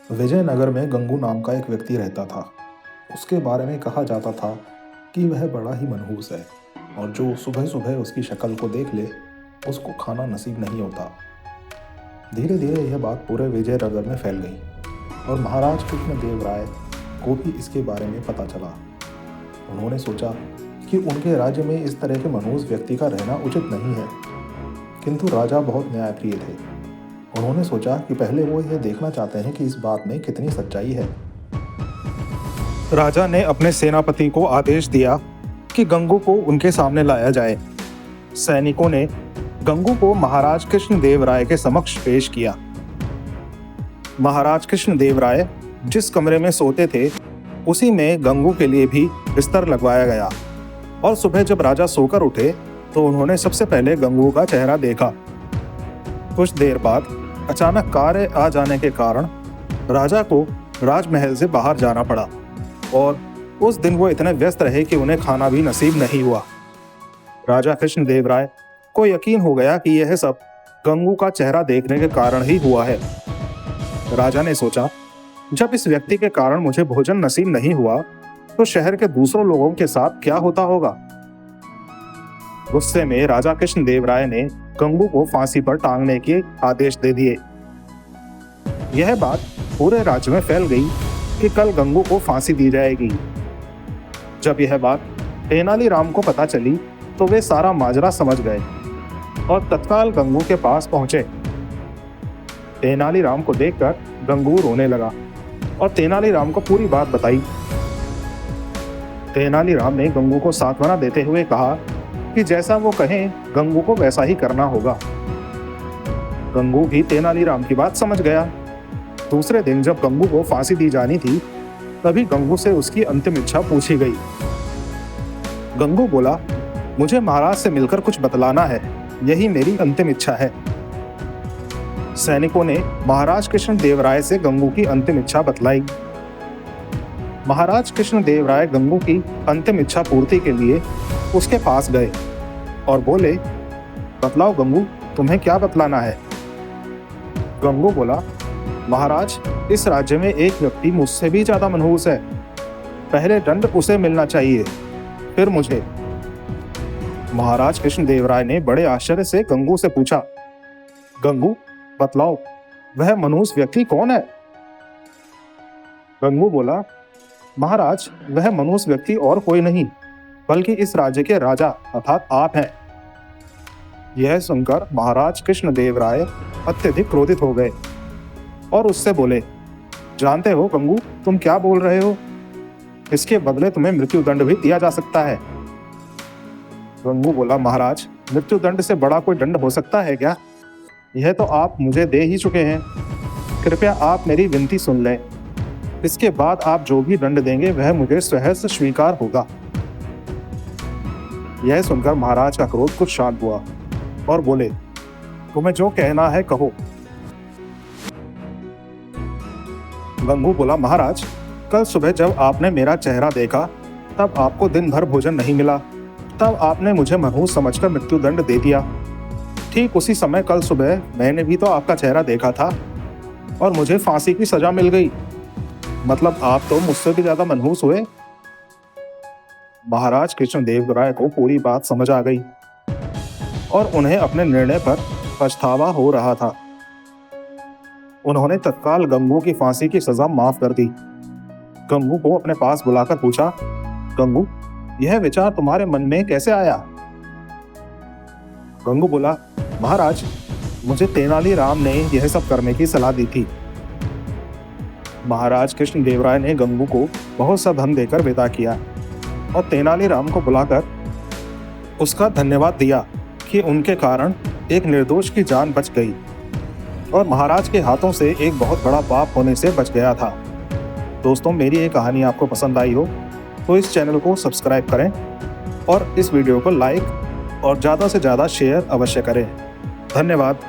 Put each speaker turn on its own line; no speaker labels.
विजयनगर में गंगू नाम का एक व्यक्ति रहता था। उसके बारे में कहा जाता था कि वह बड़ा ही मनहूस है और जो सुबह सुबह उसकी शक्ल को देख ले उसको खाना नसीब नहीं होता। धीरे धीरे यह बात पूरे विजयनगर में फैल गई और महाराज कृष्णदेव राय को भी इसके बारे में पता चला। उन्होंने सोचा कि उनके राज्य में इस तरह के मनहूस व्यक्ति का रहना उचित नहीं है, किंतु राजा बहुत न्यायप्रिय थे। उन्होंने सोचा कि पहले वो यह देखना चाहते हैं कि इस बात में कितनी सच्चाई है। राजा ने अपने सेनापति को आदेश दिया कि गंगू को उनके सामने लाया जाए। सैनिकों ने गंगू को महाराज कृष्णदेव राय के समक्ष पेश किया। महाराज कृष्णदेव राय जिस कमरे में सोते थे उसी में गंगू के लिए भी बिस्तर लगवाया गया और सुबह जब राजा सोकर उठे तो उन्होंने सबसे पहले गंगू का चेहरा देखा। कुछ देर बाद अचानक कार्य आ जाने के कारण राजा को राजमहल से बाहर जाना पड़ा और उस दिन वो इतने व्यस्त रहे कि उन्हें खाना भी नसीब नहीं हुआ। राजा कृष्णदेव राय को यकीन हो गया कि यह सब गंगू का चेहरा देखने के कारण ही हुआ है। राजा ने सोचा, जब इस व्यक्ति के कारण मुझे भोजन नसीब नहीं हुआ तो शहर के दूसरों लोगों के साथ क्या होता होगा। गुस्से में राजा कृष्णदेव राय ने गंगू को फांसी पर टांगने के आदेश दे दिए। यह बात पूरे राज्य में फैल गई कि कल गंगू को फांसी दी जाएगी। जब यह बात तेनालीराम को पता चली तो वे सारा माजरा समझ गए और तत्काल गंगू के पास पहुंचे। तेनालीराम को देखकर गंगू रोने लगा और तेनालीराम को पूरी बात बताई। तेनालीराम ने गंगू को सांत्वना देते हुए कहा कि जैसा वो कहें गंगू को वैसा ही करना होगा। गंगू भी तेनालीराम की बात समझ गया। दूसरे दिन जब गंगू को फांसी दी जानी थी तभी गंगू से उसकी अंतिम इच्छा पूछी गई। गंगू बोला, मुझे महाराज से मिलकर कुछ बतलाना है, यही मेरी अंतिम इच्छा है। सैनिकों ने महाराज कृष्णदेव राय से गंगू की अंतिम इच्छा बतलाई। महाराज कृष्णदेव राय गंगू की अंतिम इच्छा पूर्ति के लिए उसके पास गए और बोले, बतलाओ गंगू, तुम्हें क्या बतलाना है। गंगू बोला, महाराज, इस राज्य में एक व्यक्ति मुझसे भी ज्यादा मनहूस है। पहले दंड उसे मिलना चाहिए, फिर मुझे। महाराज कृष्णदेव राय ने बड़े आश्चर्य से गंगू से पूछा, गंगू बतलाओ, वह मनहूस व्यक्ति कौन है। गंगू बोला, महाराज, वह मनहूस व्यक्ति और कोई नहीं बल्कि इस राज्य के राजा अर्थात आप हैं। यह सुनकर महाराज कृष्णदेव राय अत्यधिक क्रोधित हो गए और उससे बोले, जानते हो गंगू, तुम क्या बोल रहे हो। इसके बदले तुम्हें मृत्युदंड भी दिया जा सकता है। गंगू बोला, महाराज, मृत्युदंड से बड़ा कोई दंड हो सकता है क्या। यह तो आप मुझे दे ही चुके हैं। कृपया आप मेरी विनती सुन लें। इसके बाद आप जो भी दंड देंगे वह मुझे सहर्ष स्वीकार होगा। यह सुनकर महाराज का क्रोध कुछ शांत हुआ और बोले, तुम्हें जो कहना है कहो। गंगू बोला, महाराज, कल सुबह जब आपने मेरा चेहरा देखा तब आपको दिन भर भोजन नहीं मिला। तब आपने मुझे मनहूस समझकर मृत्युदंड दे दिया। ठीक उसी समय कल सुबह मैंने भी तो आपका चेहरा देखा था और मुझे फांसी की सजा मिल गई। मतलब आप तो मुझसे भी ज्यादा मनहूस हुए। महाराज कृष्णदेव राय को पूरी बात समझ आ गई और उन्हें अपने निर्णय पर पछतावा हो रहा था। उन्होंने तत्काल गंगू की फांसी की सजा माफ कर दी। गंगू को अपने पास बुलाकर पूछा, गंगू, यह विचार तुम्हारे मन में कैसे आया। गंगू बोला, महाराज, मुझे तेनालीराम ने यह सब करने की सलाह दी थी। महाराज कृष्णदेव राय ने गंगू को बहुत सा धन देकर विदा किया और तेनालीराम को बुलाकर उसका धन्यवाद दिया कि उनके कारण एक निर्दोष की जान बच गई और महाराज के हाथों से एक बहुत बड़ा पाप होने से बच गया था। दोस्तों, मेरी ये कहानी आपको पसंद आई हो तो इस चैनल को सब्सक्राइब करें और इस वीडियो को लाइक और ज़्यादा से ज़्यादा शेयर अवश्य करें। धन्यवाद।